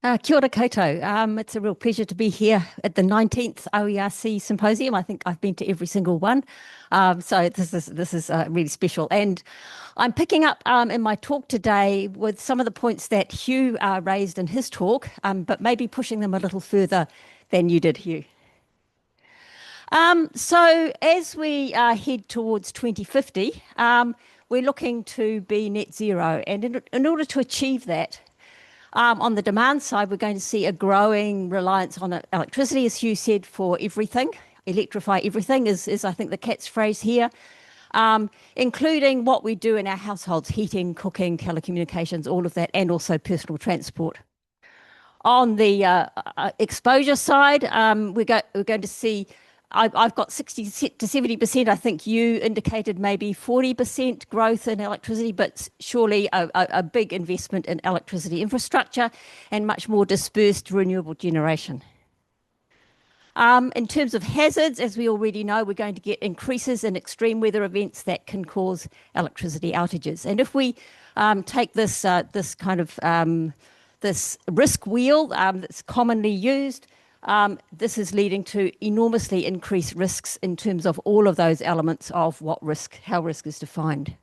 Kia ora koutou. It's a real pleasure to be here at the 19th OERC Symposium. I think I've been to every single one. So this is really special. And I'm picking up in my talk today with some of the points that Hugh raised in his talk, but maybe pushing them a little further than you did, Hugh. So as we head towards 2050, we're looking to be net zero. And in order to achieve that, on the demand side, we're going to see a growing reliance on electricity, as Hugh said, for everything. Electrify everything is I think, the catchphrase here, including what we do in our households, heating, cooking, telecommunications, all of that, and also personal transport. On the exposure side, we're going to see, I've got 60 to 70%. I think you indicated maybe 40% growth in electricity, but surely a big investment in electricity infrastructure and much more dispersed renewable generation. In terms of hazards, as we already know, we're going to get increases in extreme weather events that can cause electricity outages. And if we take this kind of this risk wheel that's commonly used, this is leading to enormously increased risks in terms of all of those elements of how risk is defined.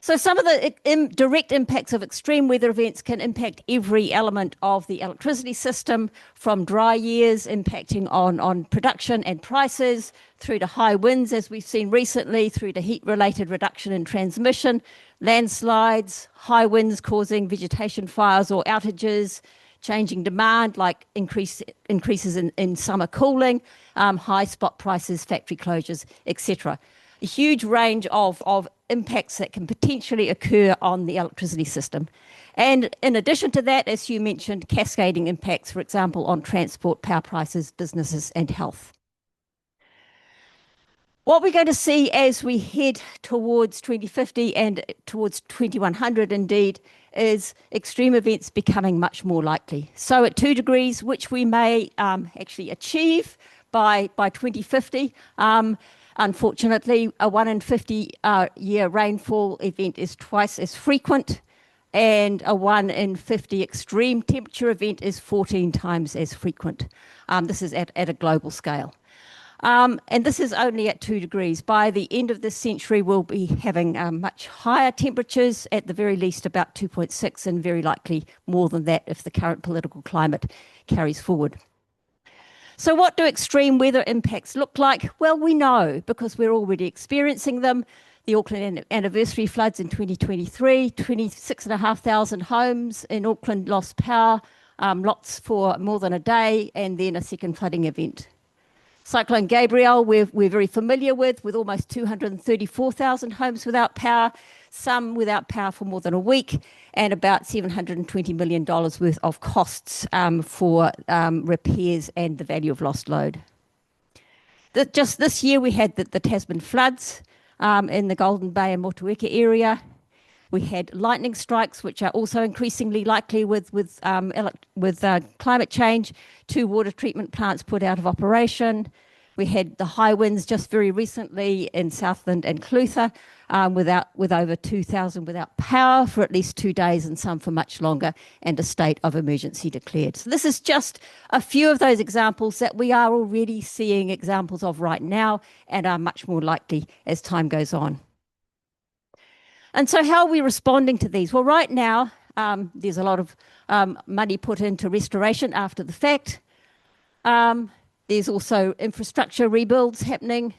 So some of the direct impacts of extreme weather events can impact every element of the electricity system, from dry years impacting on production and prices, through to high winds, as we've seen recently, through to heat-related reduction in transmission, landslides, high winds causing vegetation fires or outages, changing demand like increases in summer cooling, high spot prices, factory closures, etc. A huge range of impacts that can potentially occur on the electricity system. And in addition to that, as you mentioned, cascading impacts, for example, on transport, power prices, businesses, and health. What we're going to see as we head towards 2050 and towards 2100 indeed is extreme events becoming much more likely. So at 2 degrees, which we may actually achieve by 2050, unfortunately, a 1 in 50 year rainfall event is twice as frequent, and a 1 in 50 extreme temperature event is 14 times as frequent. This is at a global scale. And this is only at 2 degrees. By the end of this century, we'll be having much higher temperatures, at the very least about 2.6, and very likely more than that if the current political climate carries forward. So what do extreme weather impacts look like? Well, we know, because we're already experiencing them. The Auckland anniversary floods in 2023, 26,500 homes in Auckland lost power, lots for more than a day, and then a second flooding event. Cyclone Gabrielle, we're very familiar with almost 234,000 homes without power, some without power for more than a week, and about $720 million worth of costs for repairs and the value of lost load. Just this year, we had the Tasman floods in the Golden Bay and Motueka area. We had lightning strikes, which are also increasingly likely with climate change. 2 water treatment plants put out of operation. We had the high winds just very recently in Southland and Clutha, with over 2,000 without power for at least 2 days, and some for much longer, and a state of emergency declared. So this is just a few of those examples that we are already seeing examples of right now, and are much more likely as time goes on. And so how are we responding to these? Well, right now, there's a lot of money put into restoration after the fact. There's also infrastructure rebuilds happening.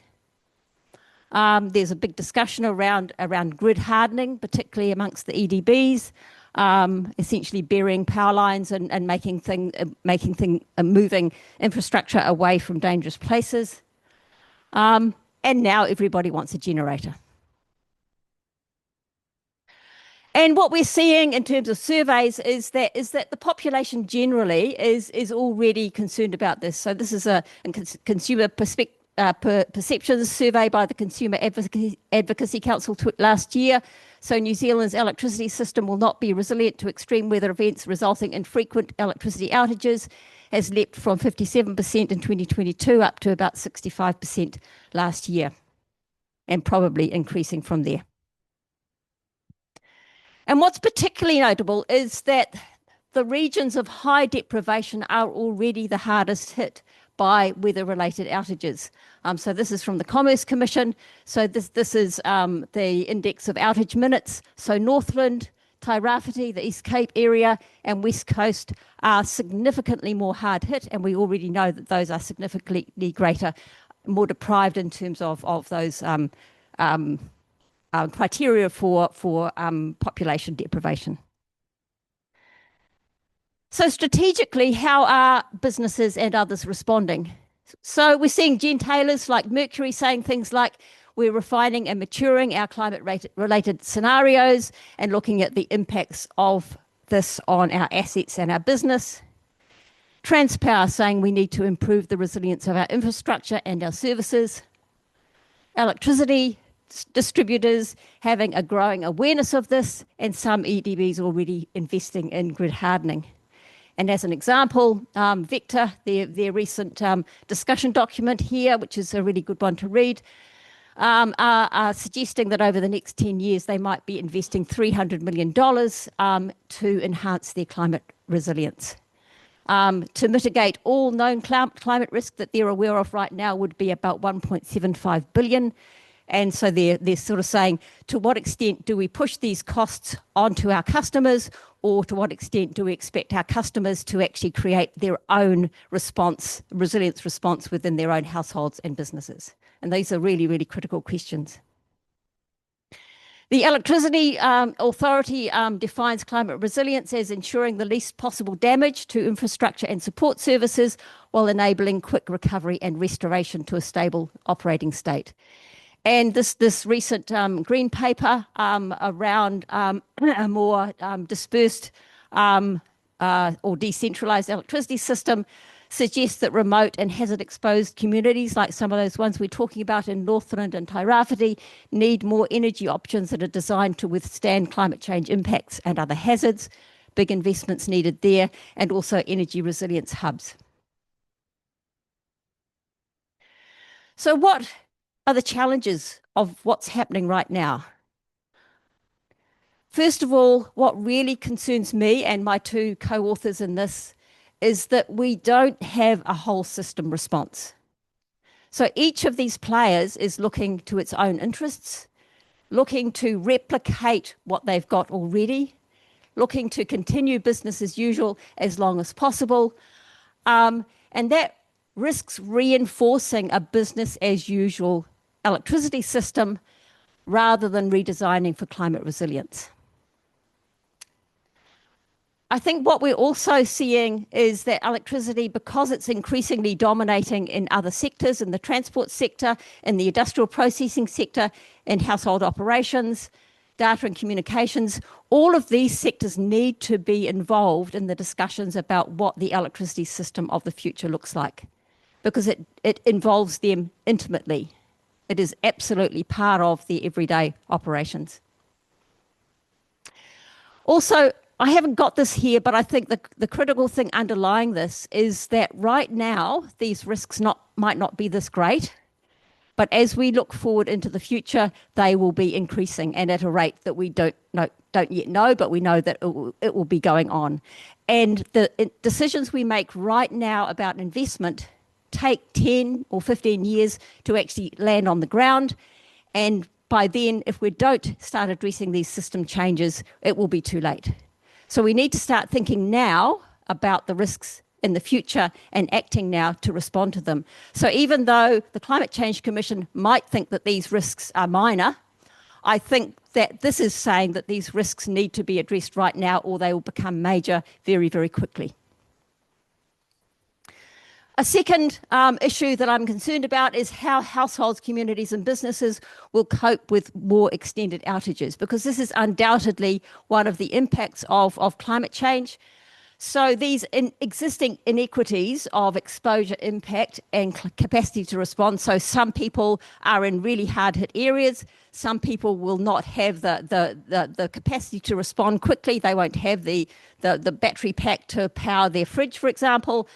There's a big discussion around grid hardening, particularly amongst the EDBs, essentially burying power lines and moving infrastructure away from dangerous places. And now everybody wants a generator. And what we're seeing in terms of surveys is that the population generally is already concerned about this. So this is a consumer perceptions survey by the Consumer Advocacy Council last year. So New Zealand's electricity system will not be resilient to extreme weather events, resulting in frequent electricity outages, has leapt from 57% in 2022 up to about 65% last year, and probably increasing from there. And what's particularly notable is that the regions of high deprivation are already the hardest hit by weather-related outages. So this is from the Commerce Commission. So this is the index of outage minutes. So Northland, Tairāwhiti, the East Cape area, and West Coast are significantly more hard hit, and we already know that those are significantly greater, more deprived in terms of those criteria for population deprivation. So strategically, how are businesses and others responding? So we're seeing gentailers like Mercury saying things like, we're refining and maturing our climate-related scenarios and looking at the impacts of this on our assets and our business. Transpower saying we need to improve the resilience of our infrastructure and our services. Electricity distributors having a growing awareness of this, and some EDBs already investing in grid hardening. And as an example, Vector, their recent discussion document here, which is a really good one to read, are suggesting that over the next 10 years, they might be investing $300 million to enhance their climate resilience. To mitigate all known climate risk that they're aware of right now would be about $1.75 billion. And so they're sort of saying, to what extent do we push these costs onto our customers, or to what extent do we expect our customers to actually create their own response, resilience response within their own households and businesses? And these are really, really critical questions. The Electricity Authority defines climate resilience as ensuring the least possible damage to infrastructure and support services while enabling quick recovery and restoration to a stable operating state. And this recent green paper around a more dispersed or decentralized electricity system suggests that remote and hazard-exposed communities, like some of those ones we're talking about in Northland and Tairāwhiti, need more energy options that are designed to withstand climate change impacts and other hazards. Big investments needed there, and also energy resilience hubs. So what are the challenges of what's happening right now? First of all, what really concerns me and my two co-authors in this is that we don't have a whole system response. So each of these players is looking to its own interests, looking to replicate what they've got already, looking to continue business as usual as long as possible, and that risks reinforcing a business as usual electricity system rather than redesigning for climate resilience. I think what we're also seeing is that electricity, because it's increasingly dominating in other sectors, in the transport sector, in the industrial processing sector, in household operations, data and communications, all of these sectors need to be involved in the discussions about what the electricity system of the future looks like, because it involves them intimately. It is absolutely part of their everyday operations. Also, I haven't got this here, but I think the critical thing underlying this is that right now, these risks might not be this great, but as we look forward into the future, they will be increasing, and at a rate that we don't yet know, but we know that it will be going on. And the decisions we make right now about investment take 10 or 15 years to actually land on the ground, and by then, if we don't start addressing these system changes, it will be too late. So we need to start thinking now about the risks in the future and acting now to respond to them. So even though the Climate Change Commission might think that these risks are minor, I think that this is saying that these risks need to be addressed right now, or they will become major very, very quickly. A second issue that I'm concerned about is how households, communities and businesses will cope with more extended outages, because this is undoubtedly one of the impacts of climate change. So these existing inequities of exposure impact and capacity to respond, so some people are in really hard hit areas, some people will not have the capacity to respond quickly, they won't have the battery pack to power their fridge, for example.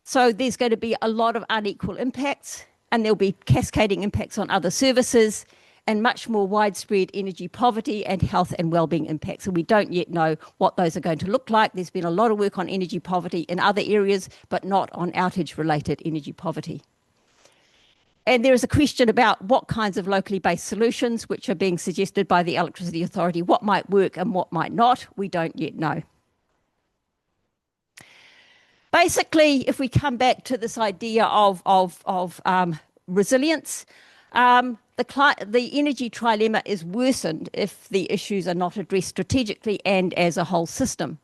So there's going to be a lot of unequal impacts, and there'll be cascading impacts on other services, and much more widespread energy poverty and health and wellbeing impacts. And we don't yet know what those are going to look like. There's been a lot of work on energy poverty in other areas, but not on outage-related energy poverty. And there is a question about what kinds of locally based solutions, which are being suggested by the Electricity Authority, what might work and what might not. We don't yet know. Basically, if we come back to this idea of resilience, the energy trilemma is worsened if the issues are not addressed strategically and as a whole system.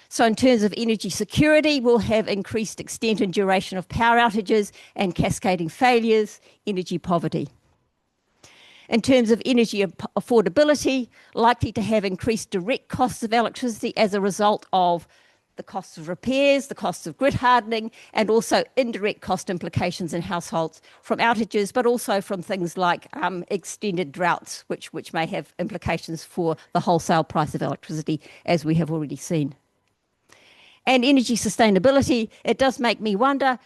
So in terms of energy security, we'll have increased extent and duration of power outages and cascading failures, energy poverty. In terms of energy affordability, likely to have increased direct costs of electricity as a result of the costs of repairs, the costs of grid hardening, and also indirect cost implications in households from outages, but also from things like extended droughts, which may have implications for the wholesale price of electricity, as we have already seen. And energy sustainability, it does make me wonder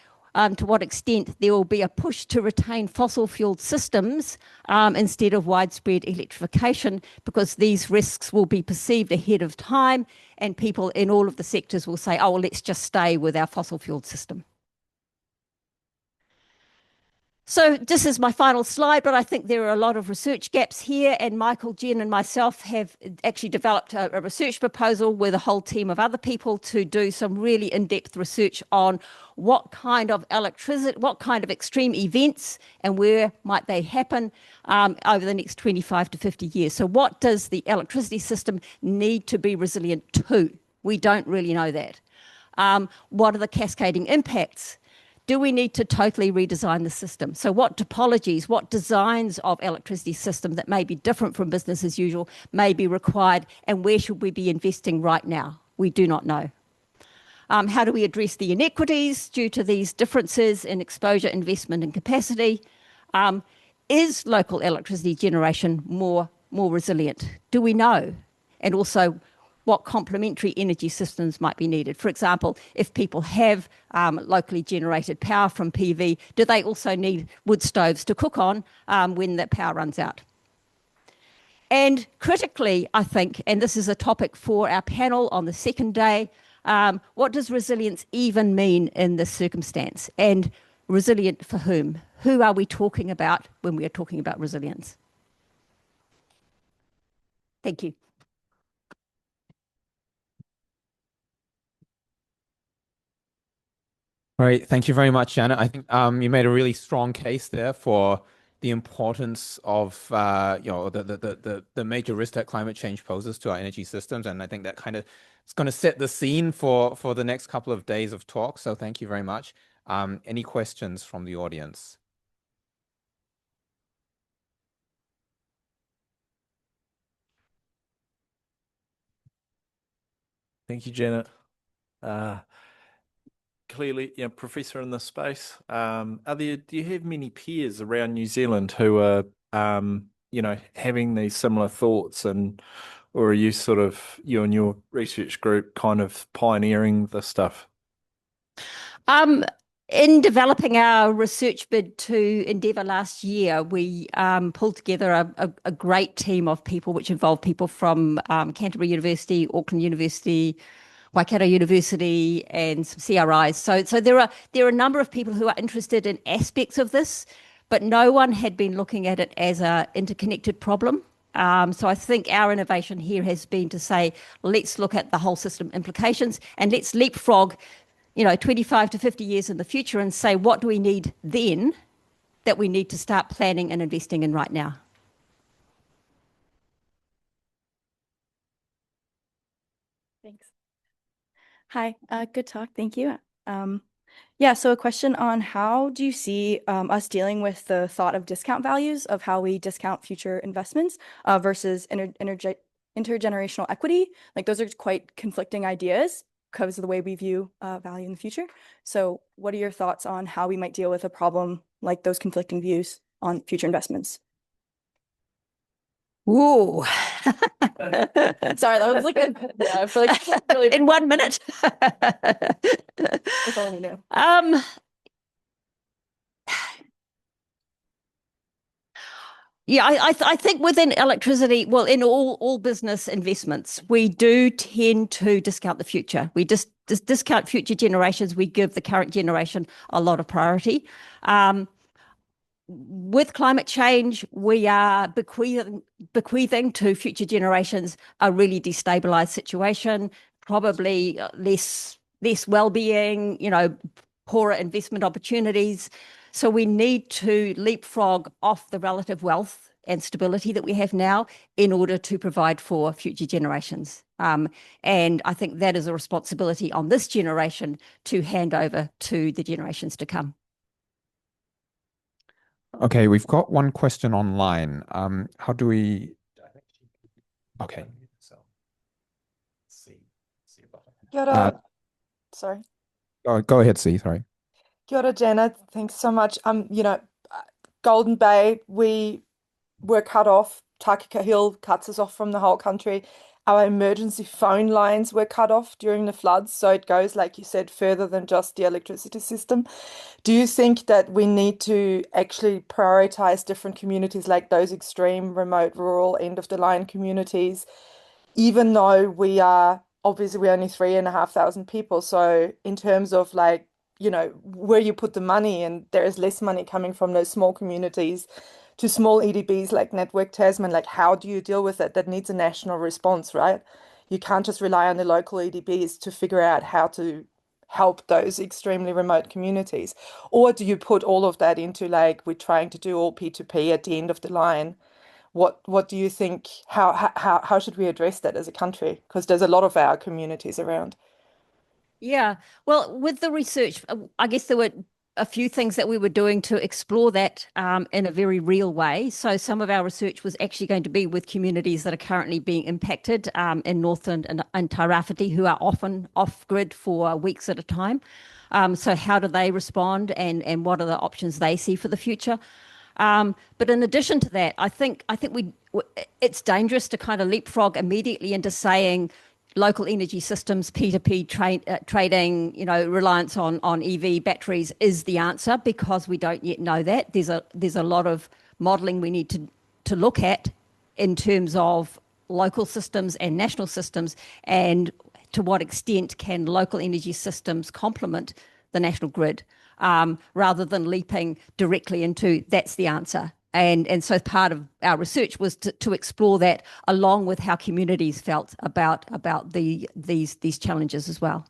to what extent there will be a push to retain fossil-fueled systems instead of widespread electrification, because these risks will be perceived ahead of time, and people in all of the sectors will say, oh, well, let's just stay with our fossil-fueled system. So this is my final slide, but I think there are a lot of research gaps here, and Michael, Jen and myself have actually developed a research proposal with a whole team of other people to do some really in-depth research on what kind of electricity, what kind of extreme events and where might they happen over the next 25 to 50 years. So what does the electricity system need to be resilient to? We don't really know that. What are the cascading impacts? Do we need to totally redesign the system? So what topologies, what designs of electricity system that may be different from business as usual may be required, and where should we be investing right now? We do not know. How do we address the inequities due to these differences in exposure, investment and capacity? Is local electricity generation more resilient? Do we know? And also, what complementary energy systems might be needed. For example, if people have locally generated power from PV, do they also need wood stoves to cook on when that power runs out? And critically, I think, and this is a topic for our panel on the second day, what does resilience even mean in this circumstance? And resilient for whom? Who are we talking about when we are talking about resilience? Thank you. Great. Thank you very much, Janet. I think you made a really strong case there for the importance of the major risk that climate change poses to our energy systems, and I think that kind of is going to set the scene for the next couple of days of talk. So thank you very much. Any questions from the audience? Thank you, Janet. Clearly, professor in this space. Do you have many peers around New Zealand who are, having these similar thoughts, or are you sort of, you and your research group kind of pioneering this stuff? In developing our research bid to Endeavour last year, we pulled together a great team of people, which involved people from Canterbury University, Auckland University, Waikato University, and some CRIs. So there are a number of people who are interested in aspects of this, but no one had been looking at it as an interconnected problem. So I think our innovation here has been to say, let's look at the whole system implications and let's leapfrog 25 to 50 years in the future and say, what do we need then that we need to start planning and investing in right now? Thanks. Hi, good talk. Thank you. So a question on how do you see us dealing with the thought of discount values of how we discount future investments versus intergenerational equity? Like those are quite conflicting ideas because of the way we view value in the future. So what are your thoughts on how we might deal with a problem like those conflicting views on future investments? Ooh. Sorry, that was like I feel like really in 1 minute. That's all we know. Yeah, I think within electricity, well, in all business investments, we do tend to discount the future. We just discount future generations. We give the current generation a lot of priority. With climate change, we are bequeathing to future generations a really destabilized situation, probably less well-being, poorer investment opportunities. So we need to leapfrog off the relative wealth and stability that we have now in order to provide for future generations. And I think that is a responsibility on this generation to hand over to the generations to come. Okay, we've got one question online. How do we? Okay. Kia ora. Sorry. Go ahead, C. Sorry. Kia ora, Janet. Thanks so much. Golden Bay, we were cut off. Takaka Hill cuts us off from the whole country. Our emergency phone lines were cut off during the floods, so it goes, like you said, further than just the electricity system. Do you think that we need to actually prioritize different communities, like those extreme, remote, rural, end of the line communities, even though we are obviously we're only 3,500 people? So in terms of where you put the money, and there is less money coming from those small communities to small EDBs like Network Tasman, like how do you deal with it? That needs a national response, right? You can't just rely on the local EDBs to figure out how to help those extremely remote communities. Or do you put all of that into we're trying to do all P2P at the end of the line? What do you think? How should we address that as a country? Because there's a lot of our communities around. Yeah, well, with the research, I guess there were a few things that we were doing to explore that in a very real way. So some of our research was actually going to be with communities that are currently being impacted in Northland and Tairāwhiti, who are often off-grid for weeks at a time. So how do they respond, and what are the options they see for the future? But in addition to that, I think it's dangerous to kind of leapfrog immediately into saying local energy systems, P2P trading, reliance on EV batteries is the answer, because we don't yet know that. There's a lot of modelling we need to look at in terms of local systems and national systems, and to what extent can local energy systems complement the national grid, rather than leaping directly into that's the answer. And so part of our research was to explore that, along with how communities felt about these challenges as well.